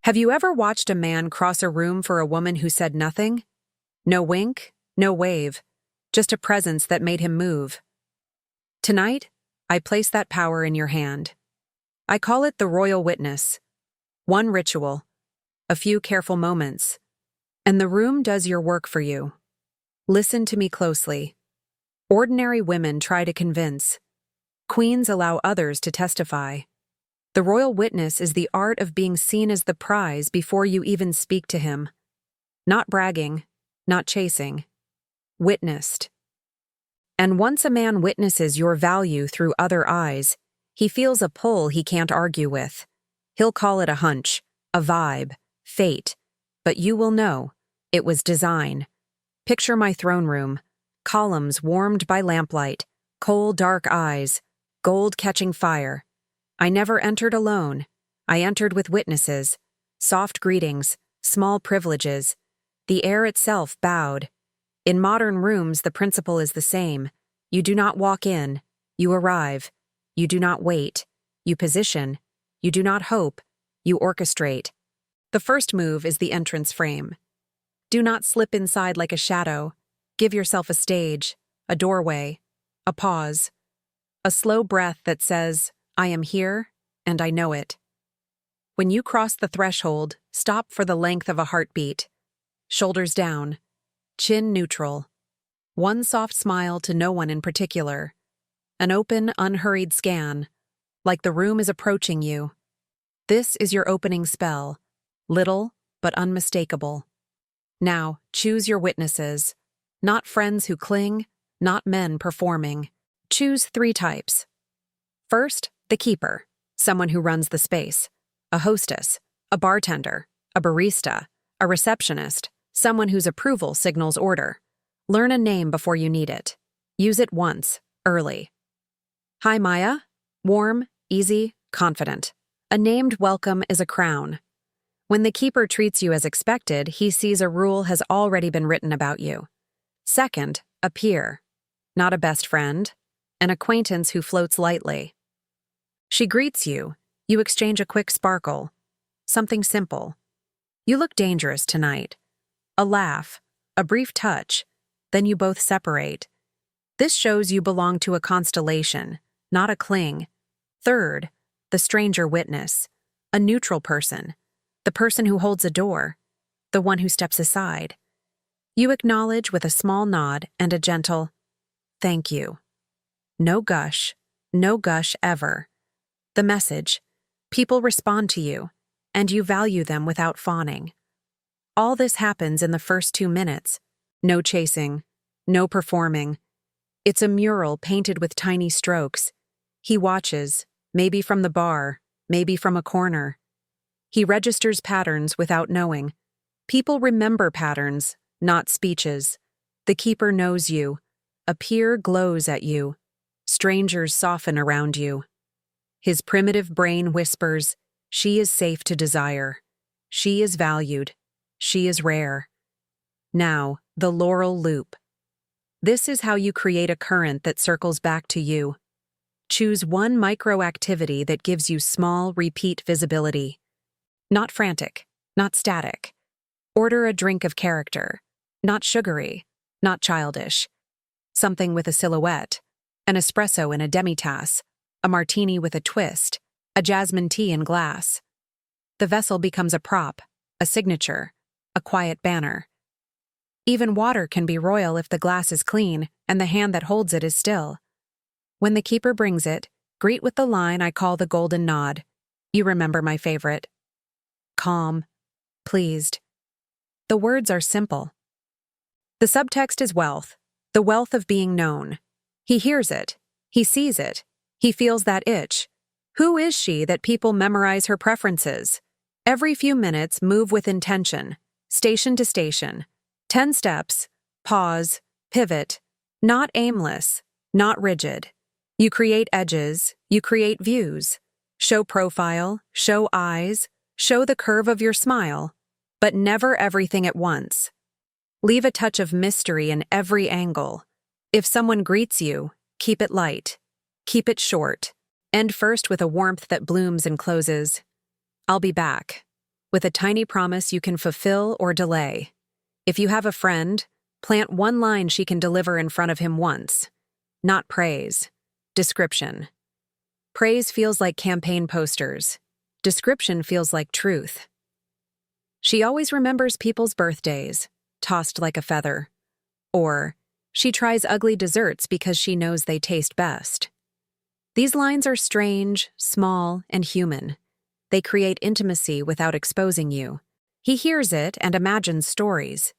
Have you ever watched a man cross a room for a woman who said nothing? No wink, no wave, just a presence that made him move. Tonight, I place that power in your hand. I call it the royal witness. One ritual, a few careful moments, and the room does your work for you. Listen to me closely. Ordinary women try to convince. Queens allow others to testify. The royal witness is the art of being seen as the prize before you even speak to him. Not bragging, not chasing. Witnessed. And once a man witnesses your value through other eyes, he feels a pull he can't argue with. He'll call it a hunch, a vibe, fate, but you will know it was design. Picture my throne room, columns warmed by lamplight, coal dark eyes, gold catching fire. I never entered alone. I entered with witnesses, soft greetings, small privileges. The air itself bowed. In modern rooms, the principle is the same. You do not walk in, you arrive. You do not wait, you position. You do not hope, you orchestrate. The first move is the entrance frame. Do not slip inside like a shadow. Give yourself a stage, a doorway, a pause, a slow breath that says, I am here, and I know it. When you cross the threshold, stop for the length of a heartbeat. Shoulders down, chin neutral. One soft smile to no one in particular. An open, unhurried scan, like the room is approaching you. This is your opening spell, little but unmistakable. Now, choose your witnesses. Not friends who cling, not men performing. Choose 3 types. First, the keeper, someone who runs the space. A hostess, a bartender, a barista, a receptionist, someone whose approval signals order. Learn a name before you need it. Use it once, early. Hi, Maya. Warm, easy, confident. A named welcome is a crown. When the keeper treats you as expected, he sees a rule has already been written about you. Second, a peer. Not a best friend. An acquaintance who floats lightly. She greets you. You exchange a quick sparkle. Something simple. You look dangerous tonight. A laugh. A brief touch. Then you both separate. This shows you belong to a constellation, not a cling. Third, the stranger witness. A neutral person. The person who holds a door. The one who steps aside. You acknowledge with a small nod and a gentle, thank you. No gush ever. The message, people respond to you, and you value them without fawning. All this happens in the first 2 minutes. No chasing, no performing. It's a mural painted with tiny strokes. He watches, maybe from the bar, maybe from a corner. He registers patterns without knowing. People remember patterns, not speeches. The keeper knows you. A peer glows at you. Strangers soften around you. His primitive brain whispers, she is safe to desire. She is valued. She is rare. Now, the Laurel Loop. This is how you create a current that circles back to you. Choose one micro-activity that gives you small, repeat visibility. Not frantic, not static. Order a drink of character. Not sugary, not childish. Something with a silhouette. An espresso in a demi-tasse. A martini with a twist. A jasmine tea in glass. The vessel becomes a prop, a signature, a quiet banner. Even water can be royal if the glass is clean and the hand that holds it is still. When the keeper brings it, greet with the line I call the golden nod. You remember my favorite. Calm, pleased. The words are simple. The subtext is wealth, the wealth of being known. He hears it. He sees it. He feels that itch. Who is she that people memorize her preferences? Every few minutes, move with intention, station to station. 10 steps, pause, pivot, not aimless, not rigid. You create edges, you create views. Show profile, show eyes, show the curve of your smile, but never everything at once. Leave a touch of mystery in every angle. If someone greets you, keep it light. Keep it short. End first with a warmth that blooms and closes. I'll be back. with a tiny promise you can fulfill or delay. If you have a friend, plant one line she can deliver in front of him once. Not praise. Description. Praise feels like campaign posters. Description feels like truth. She always remembers people's birthdays, tossed like a feather. Or, she tries ugly desserts because she knows they taste best. These lines are strange, small, and human. They create intimacy without exposing you. He hears it and imagines stories.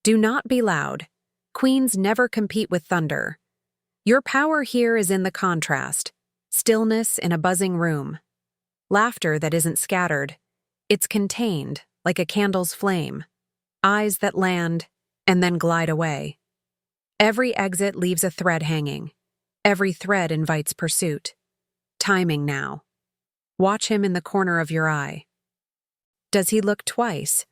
Do not be loud. Queens never compete with thunder. Your power here is in the contrast. Stillness in a buzzing room. Laughter that isn't scattered. It's contained, like a candle's flame. Eyes that land, and then glide away. Every exit leaves a thread hanging. Every thread invites pursuit. Timing now. Watch him in the corner of your eye. Does he look twice?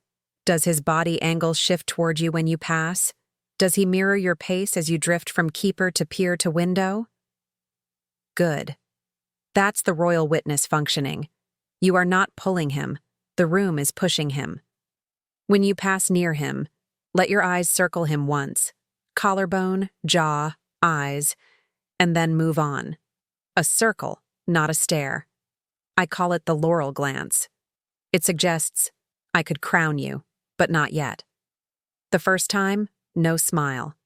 Does his body angle shift toward you when you pass? Does he mirror your pace as you drift from keeper to peer to window? Good. That's the royal witness functioning. You are not pulling him. The room is pushing him. When you pass near him, let your eyes circle him once. Collarbone, jaw, eyes, and then move on. A circle, not a stare. I call it the Laurel glance. It suggests, I could crown you, but not yet. The first time, no smile.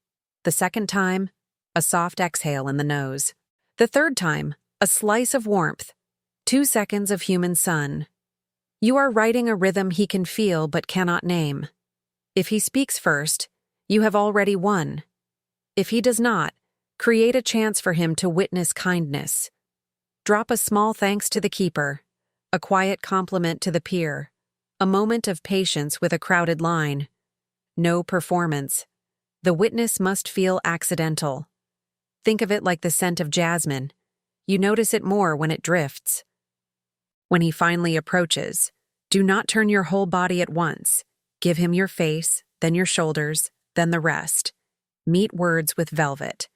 The second time, a soft exhale in the nose. The third time, a slice of warmth. 2 seconds of human sun. You are writing a rhythm he can feel but cannot name. If he speaks first, you have already won. If he does not, create a chance for him to witness kindness. Drop a small thanks to the keeper, a quiet compliment to the peer, a moment of patience with a crowded line. No performance. The witness must feel accidental. Think of it like the scent of jasmine. You notice it more when it drifts. When he finally approaches, do not turn your whole body at once. Give him your face, then your shoulders, then the rest. Meet words with velvet.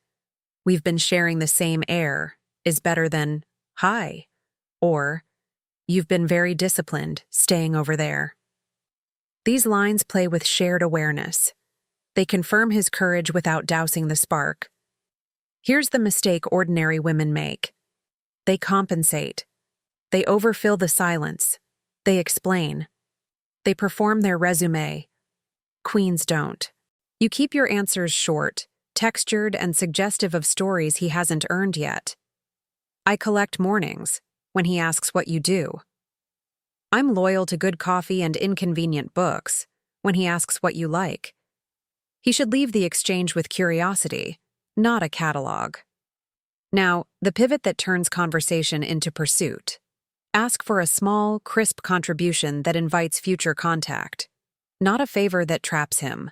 We've been sharing the same air is better than, hi, or, you've been very disciplined, staying over there. These lines play with shared awareness. They confirm his courage without dousing the spark. Here's the mistake ordinary women make. They compensate. They overfill the silence. They explain. They perform their resume. Queens don't. You keep your answers short, textured, and suggestive of stories he hasn't earned yet. I collect mornings, when he asks what you do. I'm loyal to good coffee and inconvenient books, when he asks what you like. He should leave the exchange with curiosity, not a catalog. Now, the pivot that turns conversation into pursuit. Ask for a small, crisp contribution that invites future contact. Not a favor that traps him.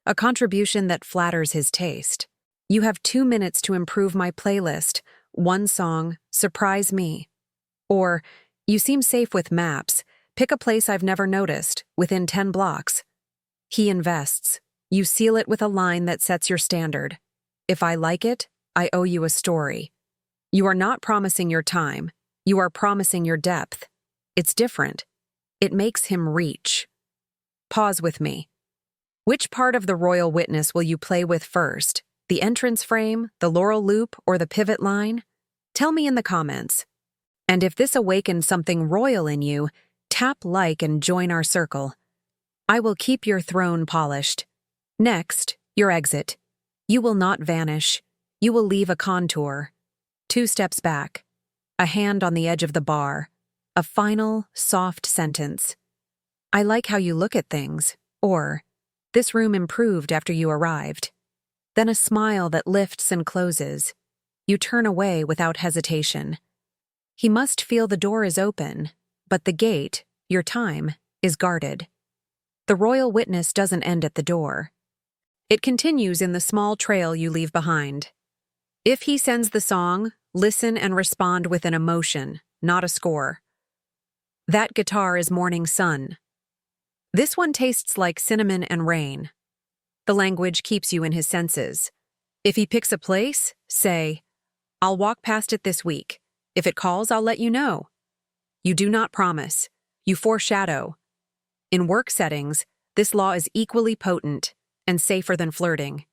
A contribution that flatters his taste. You have 2 minutes to improve my playlist. 1 song, surprise me. Or, you seem safe with maps. Pick a place I've never noticed, within 10 blocks. He invests. You seal it with a line that sets your standard. If I like it, I owe you a story. You are not promising your time. You are promising your depth. It's different. It makes him reach. Pause with me. Which part of the royal witness will you play with first? The entrance frame, the Laurel Loop, or the pivot line? Tell me in the comments. And if this awakened something royal in you, tap like and join our circle. I will keep your throne polished. Next, your exit. You will not vanish. You will leave a contour. 2 steps back. A hand on the edge of the bar. A final, soft sentence. I like how you look at things. Or, this room improved after you arrived. Then a smile that lifts and closes. You turn away without hesitation. He must feel the door is open, but the gate, your time, is guarded. The royal witness doesn't end at the door. It continues in the small trail you leave behind. If he sends the song, listen and respond with an emotion, not a score. That guitar is morning sun. This one tastes like cinnamon and rain. The language keeps you in his senses. If he picks a place, say, I'll walk past it this week. If it calls, I'll let you know. You do not promise. You foreshadow. In work settings, this law is equally potent and safer than flirting.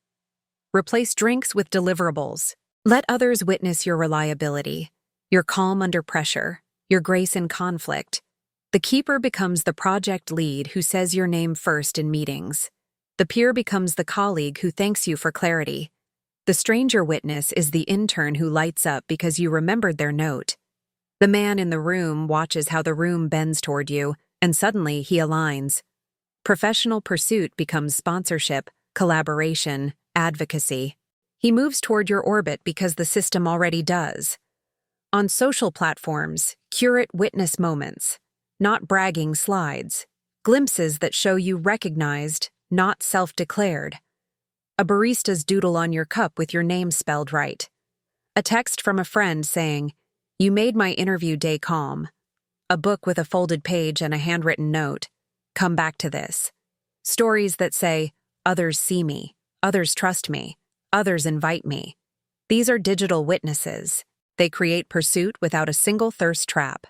Replace drinks with deliverables. Let others witness your reliability, your calm under pressure, your grace in conflict. The keeper becomes the project lead who says your name first in meetings. The peer becomes the colleague who thanks you for clarity. The stranger witness is the intern who lights up because you remembered their note. The man in the room watches how the room bends toward you, and suddenly he aligns. Professional pursuit becomes sponsorship, collaboration, advocacy. He moves toward your orbit because the system already does. On social platforms, curate witness moments, not bragging slides, glimpses that show you recognized, not self-declared. A barista's doodle on your cup with your name spelled right. A text from a friend saying, "You made my interview day calm." A book with a folded page and a handwritten note, "Come back to this." Stories that say, "Others see me, others trust me, others invite me." These are digital witnesses. They create pursuit without a single thirst trap.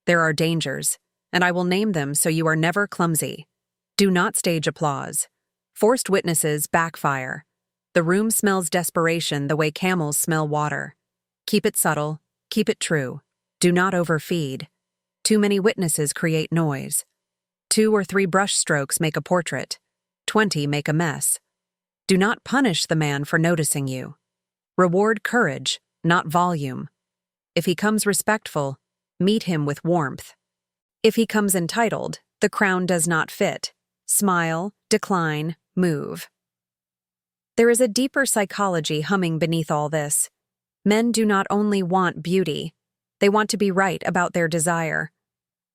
There are dangers, and I will name them so you are never clumsy. Do not stage applause. Forced witnesses backfire. The room smells desperation the way camels smell water. Keep it subtle, keep it true. Do not overfeed. Too many witnesses create noise. 2 or 3 brush strokes make a portrait. 20 make a mess. Do not punish the man for noticing you. Reward courage, not volume. If he comes respectful, meet him with warmth. If he comes entitled, the crown does not fit. Smile, decline, move. There is a deeper psychology humming beneath all this. Men do not only want beauty, they want to be right about their desire.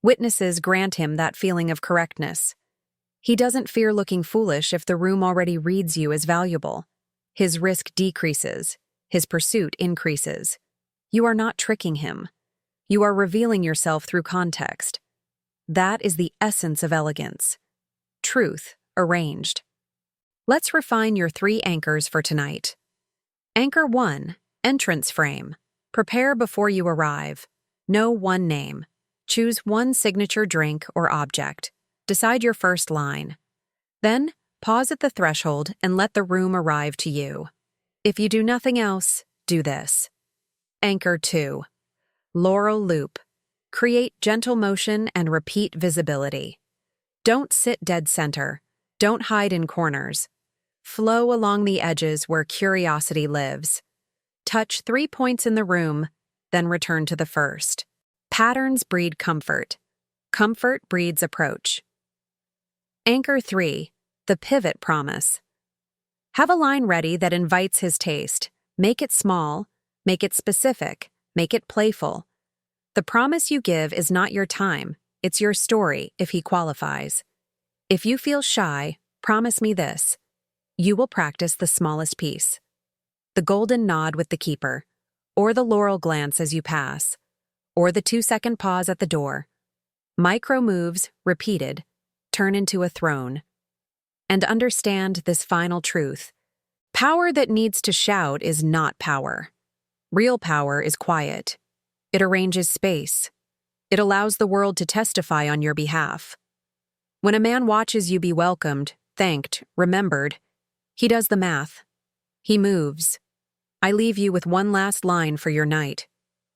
Witnesses grant him that feeling of correctness. He doesn't fear looking foolish if the room already reads you as valuable. His risk decreases. His pursuit increases. You are not tricking him. You are revealing yourself through context. That is the essence of elegance. Truth arranged. Let's refine your 3 anchors for tonight. Anchor 1, entrance frame. Prepare before you arrive. Know one name. Choose one signature drink or object. Decide your first line. Then, pause at the threshold and let the room arrive to you. If you do nothing else, do this. Anchor 2, Laurel Loop. Create gentle motion and repeat visibility. Don't sit dead center. Don't hide in corners. Flow along the edges where curiosity lives. Touch 3 points in the room, then return to the first. Patterns breed comfort. Comfort breeds approach. Anchor 3, the pivot promise. Have a line ready that invites his taste. Make it small, make it specific, make it playful. The promise you give is not your time, it's your story if he qualifies. If you feel shy, promise me this. You will practice the smallest piece. The golden nod with the keeper, or the laurel glance as you pass, or the 2-second pause at the door. Micro moves, repeated, turn into a throne. And understand this final truth. Power that needs to shout is not power. Real power is quiet. It arranges space. It allows the world to testify on your behalf. When a man watches you be welcomed, thanked, remembered, he does the math. He moves. I leave you with one last line for your night.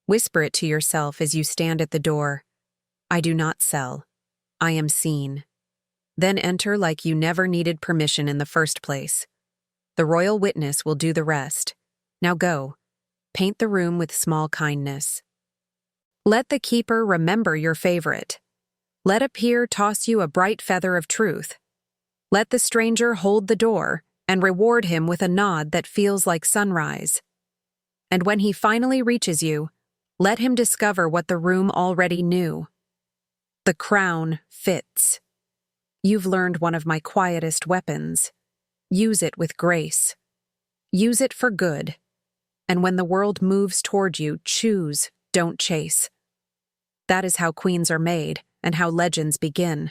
Whisper it to yourself as you stand at the door. I do not sell. I am seen. Then enter like you never needed permission in the first place. The royal witness will do the rest. Now go. Paint the room with small kindness. Let the keeper remember your favorite. Let a peer toss you a bright feather of truth. Let the stranger hold the door and reward him with a nod that feels like sunrise. And when he finally reaches you, let him discover what the room already knew. The crown fits. You've learned one of my quietest weapons. Use it with grace. Use it for good. And when the world moves toward you, choose, don't chase. That is how queens are made and how legends begin.